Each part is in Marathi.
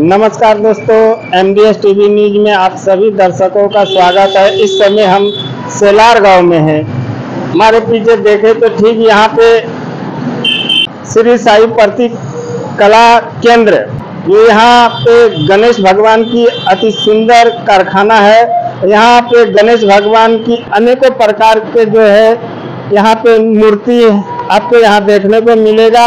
नमस्कार दोस्तों, MDS टीवी न्यूज में आप सभी दर्शकों का स्वागत है। इस समय हम सेलार गांव में हैं। हमारे पीछे देखें तो ठीक यहाँ पे श्री साई प्रतीक कला केंद्र, ये यहाँ पे गणेश भगवान की अति सुंदर कारखाना है। यहाँ पे गणेश भगवान की अनेकों प्रकार के जो है यहाँ पे मूर्ति आपको यहाँ देखने को मिलेगा।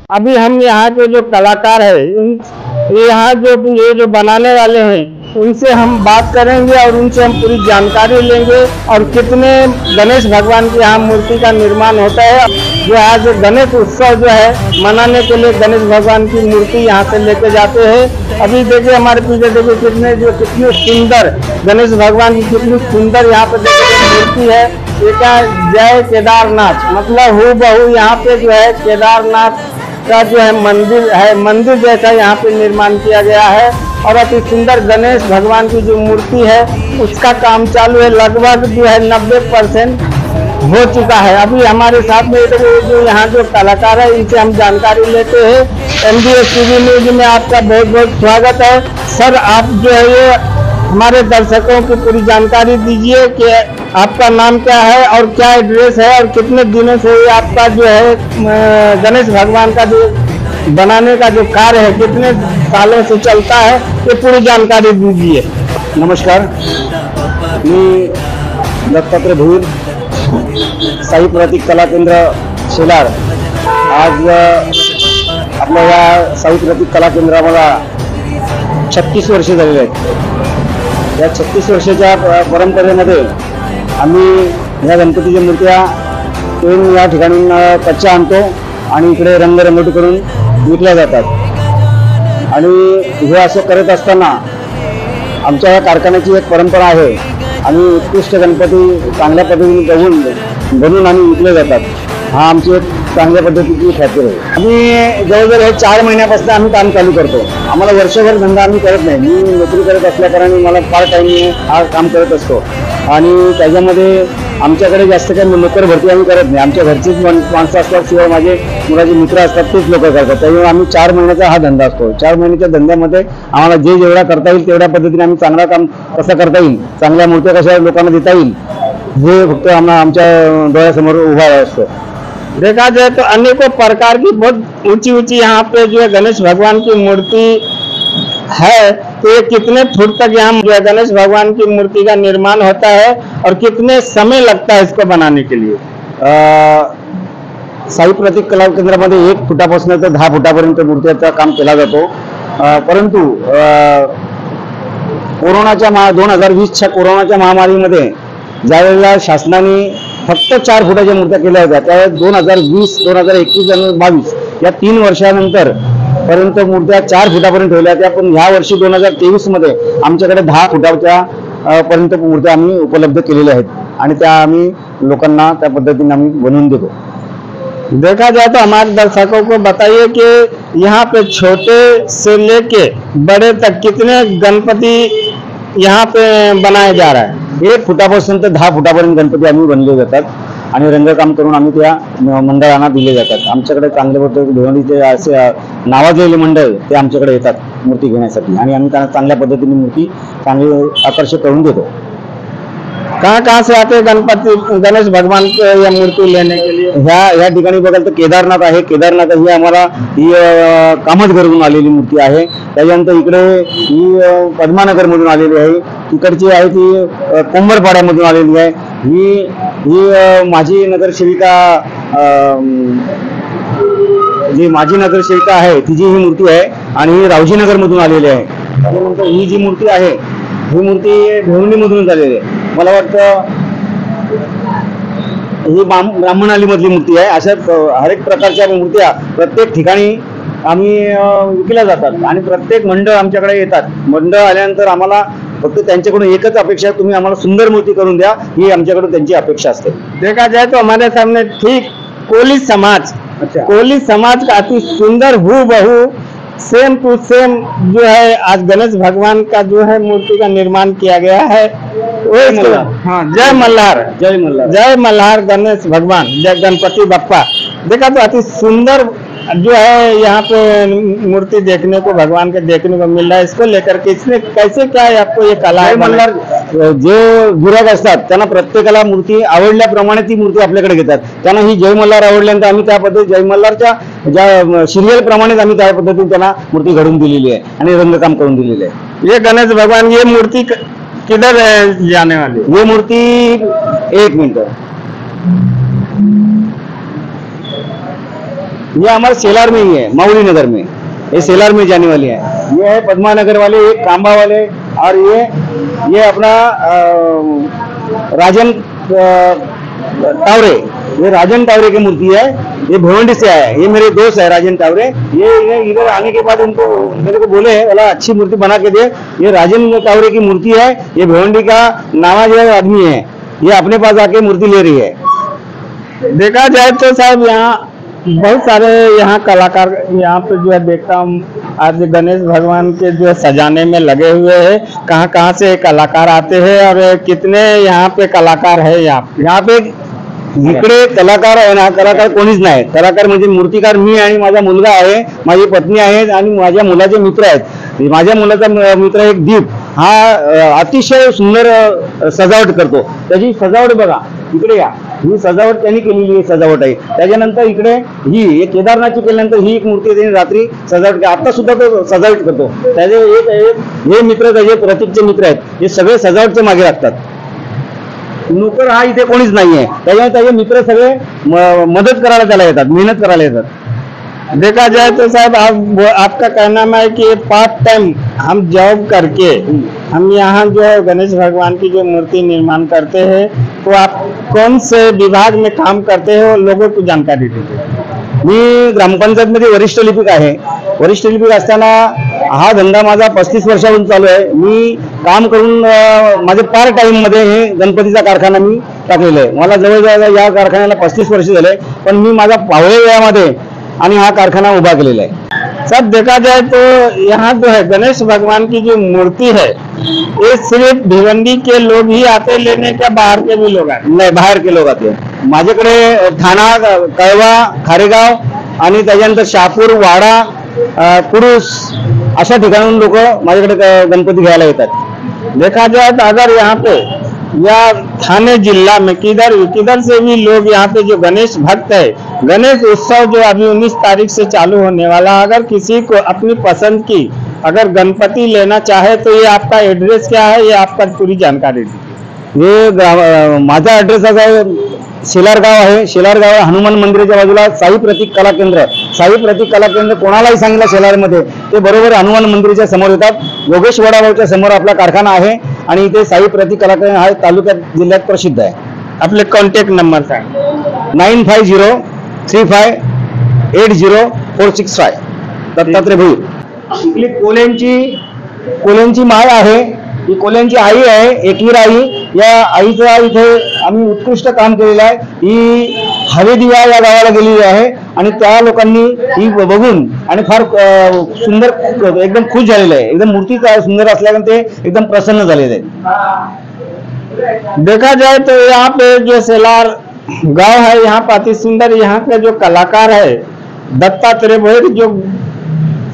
अभी हम यहाँ के जो कलाकार है, यहाँ जो बनाने वाले हैं, उनसे हम बात करेंगे और उनसे हम पूरी जानकारी लेंगे और कितने गणेश भगवान की यहाँ मूर्ति का निर्माण होता है। जो आज गणेश उत्सव जो है मनाने के लिए गणेश भगवान की मूर्ति यहाँ से लेके जाते हैं। अभी देखिए हमारे पीछे देखिए कितनी सुंदर गणेश भगवान की कितनी सुंदर यहाँ पे देखिए मूर्ति है। ये क्या जय केदारनाथ, मतलब हूबहू यहाँ पे जो है केदारनाथ का जो है मंदिर जैसा यहाँ पे निर्माण किया गया है। और अति सुंदर गणेश भगवान की जो मूर्ति है उसका काम चालू है, लगभग जो है 90% हो चुका है। अभी हमारे साथ में जो यहाँ जो कलाकार है इनसे हम जानकारी लेते हैं। MDS टीवी न्यूज में आपका बहुत बहुत स्वागत है। सर, आप जो है ये हमारे दर्शकों की पूरी जानकारी दीजिए कि आपका नाम क्या है और क्या एड्रेस है और कितने दिनों से ये आपका जो है गणेश भगवान का जो बनाने का जो कार्य है कितने सालों से चलता है, ये पूरी जानकारी दीजिए। नमस्कार, मी दत्तात्रय भोईर, साई प्रतीक कला केंद्र सेलार। आज आपल्या या साई प्रतीक कला केंद्राला 36 वर्षे झालेली आहेत। या 36 वर्षाच्या परंपरेमध्ये आम्ही या गणपतीच्या मूर्त्या पेन या ठिकाणी कच्च्या आणतो आणि इकडे रंगरंगोटी करून विकल्या जातात। आणि हे असं करत असताना आमच्या या कारखान्याची एक परंपरा आहे। आम्ही उत्कृष्ट गणपती चांगल्या पद्धतीने बनवून आणि विकले जातात। हा आमची एक चांगल्या पद्धतीची खात्री आहे। आम्ही जवळजवळ हे 4 महिन्यापासून आम्ही काम चालू करतो। आम्हाला वर्षभर धंदा आम्ही करत नाही। मी नोकरी करत असल्याकारणे मला पार्ट टाइम हा काम करत असतो आणि त्याच्यामध्ये आमच्याकडे जास्त काही नोकर भरती आम्ही करत नाही। आमच्या घरचीच माणसं असतात, शिवाय माझे मुलाचे मित्र असतात, तेच लोक करतात। त्यामुळे आम्ही 4 महिन्याचा हा धंदा असतो। 4 महिन्याच्या धंद्यामध्ये आम्हाला जेवढा करता येईल तेवढ्या पद्धतीने आम्ही चांगला काम कसं करता येईल, चांगल्या मूर्त्या कशा लोकांना देता येईल, हे फक्त आमच्या डोळ्यासमोर उभा असतो। देखा जाए तो अनेकों प्रकार की बहुत ऊंची ऊंची यहाँ पे जो है गणेश भगवान की मूर्ति है, तो ये कितने फुट तक यहाँ जो है गणेश भगवान की मूर्ति का निर्माण होता है और कितने समय लगता है इसको बनाने के लिए? साई प्रतीक कला केंद्रामध्ये 1 फुटापासून तर 10 फुटापर्यंत मूर्त्याचं काम केला जातो। परंतु कोरोनाच्या 2020च्या कोरोनाच्या महामारीमध्ये ज्यावेळेला शासनाने फक्त 4 फुटाच्या मूर्त्या केल्या होत्या, त्यावेळेस 2020, 2021 आणि 2022 या 3 वर्षानंतर पर्यंत मूर्त्या 4 फुटापर्यंत ठेवल्या होत्या। पण ह्या वर्षी 2023 मध्ये आमच्याकडे 10 फुटाच्या पर्यंत मूर्त्या आम्ही उपलब्ध केलेल्या आहेत आणि त्या आम्ही लोकांना त्या पद्धतीने आम्ही बनवून देतो। देखा जाए तो हमारे दर्शकों को बताइए कि यहाँ पे छोटे से लेके बड़े तक कितने गणपति यहाँ पे बनाए जा रहा है? 1 फुटापासून तर 10 फुटापर्यंत गणपती आम्ही बनले जातात आणि रंगकाम करून आम्ही त्या मंडळांना दिले जातात। आमच्याकडे चांगल्या पद्धतीने असे नावाजलेले मंडळ ते आमच्याकडे येतात मूर्ती घेण्यासाठी आणि आम्ही त्यांना चांगल्या पद्धतीने मूर्ती चांगली आकर्षक करून देतो। कहाँ से आते हैं गणपति गणेश भगवान को या मूर्ति लेने के लिए? ह्या ठिकाणी बघाल तर केदारनाथ आहे. केदारनाथ ही आम्हाला ही कामतघरहून आलेली मूर्ती आहे. त्याच्यानंतर इकडे ही पद्मानगर मधून आलेली आहे. तिकडची आहे ती कोंबडपाड्यामधून आलेली आहे. ही माझी नगरसेविका जी माजी नगरसेविका आहे तिची ही मूर्ती आहे आणि ही रावजीनगर मधून आलेली आहे. त्यानंतर ही जी मूर्ती आहे ही मूर्ती भिवंडी मधून आलेली आहे. मला वाटतं ही ब्राह्मणाली मधली मूर्ती आहे. अशा हर एक प्रकारच्या मूर्त्या प्रत्येक ठिकाणी आम्ही विकल्या जातात आणि प्रत्येक मंडळ आमच्याकडे येतात. मंडळ आल्यानंतर आम्हाला फक्त त्यांच्याकडून एकच अपेक्षा आहे, तुम्ही आम्हाला सुंदर मूर्ती करून द्या, ही आमच्याकडून त्यांची अपेक्षा असते. देखा जाए तो हमारे सामने ठीक कोली समाज, अच्छा, कोली समाज का अति सुंदर हूबहू सेम टू सेम जो है आज गणेश भगवान का जो है मूर्ति का निर्माण किया गया है. हाँ, जय मल्हार, जय मल्हार, जय मल्हार गणेश भगवान, जय गणपति बप्पा. देखा तो अति सुंदर जो है यहाँ पे मूर्ति देखने को भगवान के देखने को मिल रहा है. इसको लेकर के इसने कैसे क्या है आपको ये कला है? मल्हार जे गिराक असतात त्यांना प्रत्येकाला मूर्ती आवडल्याप्रमाणे ती मूर्ती आपल्याकडे घेतात. त्यांना ही जय मल्हार आवडल्यानंतर आम्ही त्या पद्धती जय मल्हारच्या ज्या सिरियल प्रमाणेच आम्ही त्या पद्धतीने त्यांना मूर्ती घडवून दिलेली आहे आणि रंगकाम करून दिलेले आहे. ये गणेश भगवान ये मूर्ति किधर है जाने वाली? ये मूर्ति एक मिनट, ये हमारे सेलार में ही है, माउली नगर में. ये सेलार में जाने वाली है. ये है पद्मानगर वाले, एक कांबा वाले, और ये अपना राजन टावरे, ये राजन टावरे की मूर्ति है. ये भिवंडी से आया है. ये मेरे दोस्त है राजन टावरे. ये इधर आने के बाद उनको मेरे को बोले बोला अच्छी मूर्ति बना के दे. ये राजन टावरे की मूर्ति है. ये भिवंडी का नामाज आदमी है. ये अपने पास आके मूर्ति ले रही है. देखा जाए तो साहब यहाँ बहुत सारे यहाँ कलाकार यहाँ पे जो है देखता हूँ आज गणेश भगवान के जो है सजाने में लगे हुए हैं. कहाँ कहाँ से कलाकार आते हैं और कितने यहाँ पे कलाकार है? यहाँ पे इकडे कलाकार आहे ना, कलाकार कोणीच नाही. कलाकार म्हणजे मूर्तिकार मी आणि माझा मुलगा आहे, माझी पत्नी आहे आणि माझ्या मुलाचे मित्र आहेत. माझ्या मुलाचा मित्र एक दीप हा अतिशय सुंदर सजावट करतो. त्याची सजावट बघा, इकडे या, ही सजावट त्यांनी केलेली सजावट आहे. त्याच्यानंतर इकडे ही केदारनाथची केल्यानंतर ही एक मूर्ती त्यांनी रात्री सजावट, आता सुद्धा तो सजावट करतो. त्याचे एक हे मित्र त्याचे प्रतीकचे मित्र आहेत, हे सगळे सजावटच्या मागे लागतात. नोकर हा इथे कोणीच नाहीये. त्याच्यामुळे त्याचे मित्र सगळे मदत करायला त्याला येतात, मेहनत करायला येतात. देखा जाए तो साहब आपका कहना है कि पार्ट टाइम हम जॉब करके हम यहाँ जो है गणेश भगवान की जो मूर्ति निर्माण करते हैं, तो आप कौन से विभाग में काम करते हो, लोगों को जानकारी दीजिए. मी ग्रामपंचायत मध्ये वरिष्ठ लिपिक आहे. वरिष्ठ लिपिक असताना हा धंदा माझा 35 वर्षापासून चालू आहे. मी काम करून माझे पार्ट टाइम मध्ये हे गणपतीचा कारखाना मी टाकलेला आहे. मला जवळजवळ या कारखान्याला 35 वर्ष झाले, पण मी माझा पावळे वेळामध्ये आणि हा कारखाना उभा केलेला आहे. सब देखा जाए तो यहाँ जो है गणेश भगवान की जो मूर्ति है ये सिर्फ भिवंडी के लोग ही आते लेने, क्या बाहर के भी लोग आते? नाही, बाहेर के लोक आते. माझ्याकडे ठाणा, कळवा, खारेगाव आणि त्याच्यानंतर शहापूर, वाडा, कुडूस अशा ठिकाणून लोक माझ्याकडे गणपती घ्यायला येतात. देखा जाए तो अगर यहाँ पे या थाने जिला में किधर से भी लोग यहाँ पे जो गणेश भक्त है, गणेश उत्सव जो अभी 19 तारीख से चालू होने वाला, अगर किसी को अपनी पसंद की अगर गणपति लेना चाहे तो ये आपका एड्रेस क्या है, ये आपका पूरी जानकारी दीजिए. हे माझा ऍड्रेस असा आहे, शेलार गाव आहे. शेलार गाव हनुमान मंदिराच्या बाजूला साई प्रतीक कला केंद्र. साई प्रतीक कला केंद्र कोणालाही सांगितलं शेलारमध्ये ते बरोबर हनुमान मंदिराच्या समोर येतात. योगेश वडाभाऊच्या समोर आपला कारखाना आहे आणि इथे साई प्रतीक कला केंद्र हा तालुक्यात जिल्ह्यात प्रसिद्ध आहे. आपले कॉन्टॅक्ट नंबर सांग. 9503580465. दत्तात्रय भोईर. इथली कोल्यांची माळ आहे. ही कोल्यांची आई आहे, एकवीर आई. या आईचा इथे आम्ही उत्कृष्ट काम केलेलं आहे. ही हवेदिवा या गावाला गेलेली आहे आणि त्या लोकांनी ही बघून आणि फार सुंदर एकदम खुश झालेलं आहे. एकदम मूर्ती सुंदर असल्याने ते एकदम प्रसन्न झालेले आहेत. देखा जाए तो यहाँ पे जो सेलार गांव है, यहाँ पर अति सुंदर यहाँ के जो कलाकार है दत्तात्रेय भोईर, जो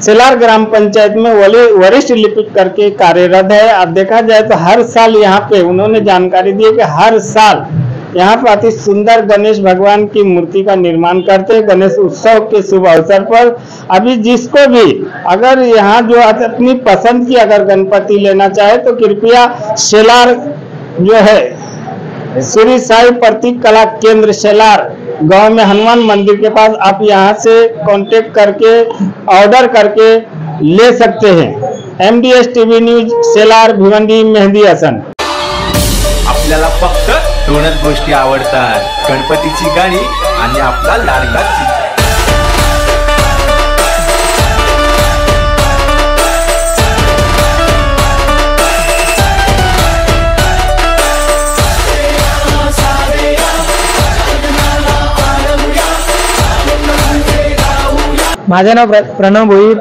सेलार ग्राम पंचायत में वरिष्ठ लिपिक करके कार्यरत है। अब देखा जाए तो हर साल यहाँ पे उन्होंने जानकारी दी है कि हर साल यहाँ पर अति सुंदर गणेश भगवान की मूर्ति का निर्माण करते हैं। गणेश उत्सव के शुभ अवसर पर अभी जिसको भी अगर यहाँ जो अपनी पसंद की अगर गणपति लेना चाहे तो कृपया सेलार जो है श्री साई प्रतीक कला केंद्र सेलार गांव में हनुमान मंदिर के पास आप यहाँ से कांटेक्ट करके ऑर्डर करके ले सकते हैं। MDS TV न्यूज सेलार भिवंडी मेहंदी हसन। आपल्याला फक्त दोनच गोष्टी आवडतात, गणपतीची गाणी आणि आपला लाडका चिंचा। माझं नाव प्रणव भोईर।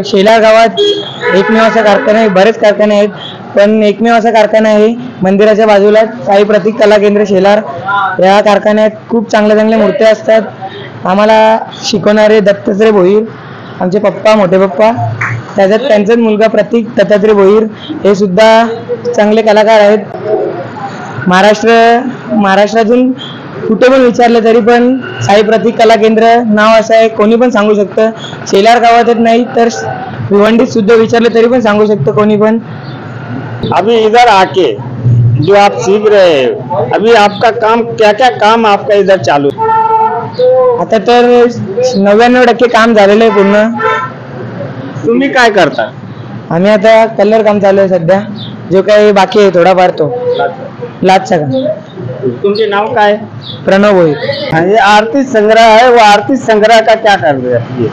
शेलार गावात एकमेव असा कारखाना आहे, बरेच कारखाने आहेत पण एकमेव असा कारखाना आहे मंदिराच्या बाजूला साई प्रतीक कला केंद्र शेलार। या कारखान्यात खूप चांगल्या मूर्त्या असतात। आम्हाला शिकवणारे दत्तात्रय भोईर आमचे पप्पा, मोठे पप्पा, त्याच्यात त्यांचाच मुलगा प्रतीक दत्तात्रय भोईर हे सुद्धा चांगले कलाकार आहेत। महाराष्ट्रातून कुठे पण विचारलं तरी पण साई प्रतीक कला केंद्र नाव असं आहे, कोणी पण सांगू शकतं। शेलार गावातच नाही तर भिवंडीत सुद्धा विचारलं तरी पण सांगू शकतं कोणी पण। अभी इधर आके जो आप सीख रहे हैं, अभी आपका काम क्या क्या काम आपका इधर चालू है? आता तर 99% काम झालेलं आहे पूर्ण। तुम्ही काय करता? आम्ही आता कलर काम चालू आहे सध्या, जो काही बाकी आहे थोडाफार तो लाचचा काम। तुमचे नाव काय? प्रणव भोईर। ये आरती संग्रह है, वो आरती संग्रह का क्या कर रहे हैं?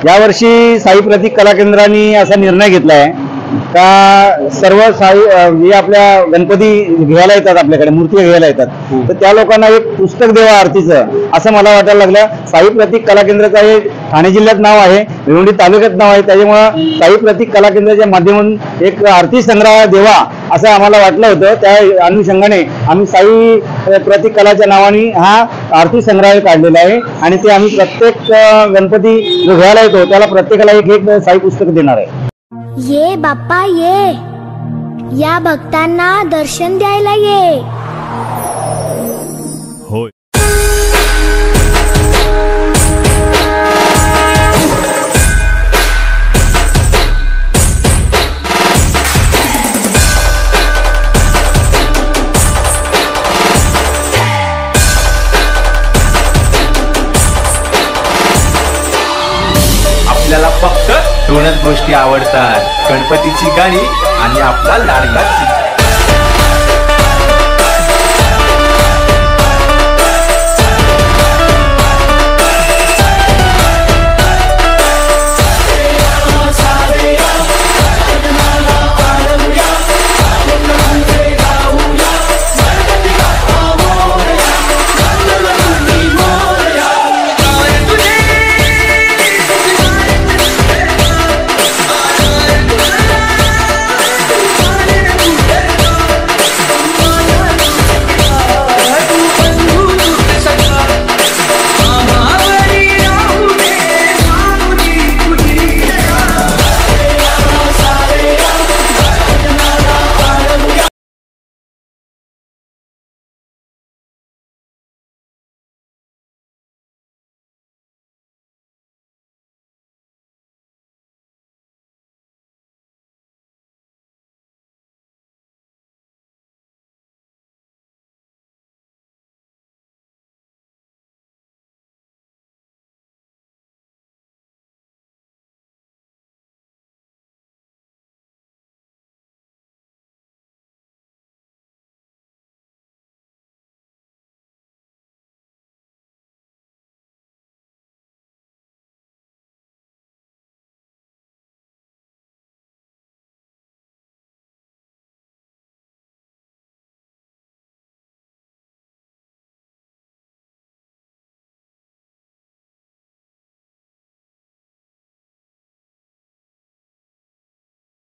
यावर्षी साई प्रतीक कला केंद्राने असा निर्णय घेतलाय का सर्व साई जे आपल्या गणपती घ्यायला येतात, आपल्याकडे मूर्ती घ्यायला येतात, तर त्या लोकांना एक पुस्तक देवा आरतीचं असं मला वाटायला लागलं। साई प्रतीक कला केंद्राचं हे ठाणे जिल्ह्यात नाव आहे, भिवंडी तालुक्यात नाव आहे, त्याच्यामुळं साई प्रतीक कला केंद्राच्या माध्यमातून एक आरती संग्रह देवा असं आम्हाला वाटलं होतं। त्या अनुषंगाने आम्ही साई प्रतीक कलाच्या नावाने हा आरती संग्रह काढलेला आहे आणि ते आम्ही प्रत्येक गणपती जो घ्यायला येतो त्याला प्रत्येकाला एक साई पुस्तक देणार आहे। ये बाप्पा ये, या भक्तांना दर्शन द्यायला ये। होय। आपल्याला फक्त दोनच गोष्टी आवडतात, गणपतीची गाणी आणि आपला लाडका चिंचा।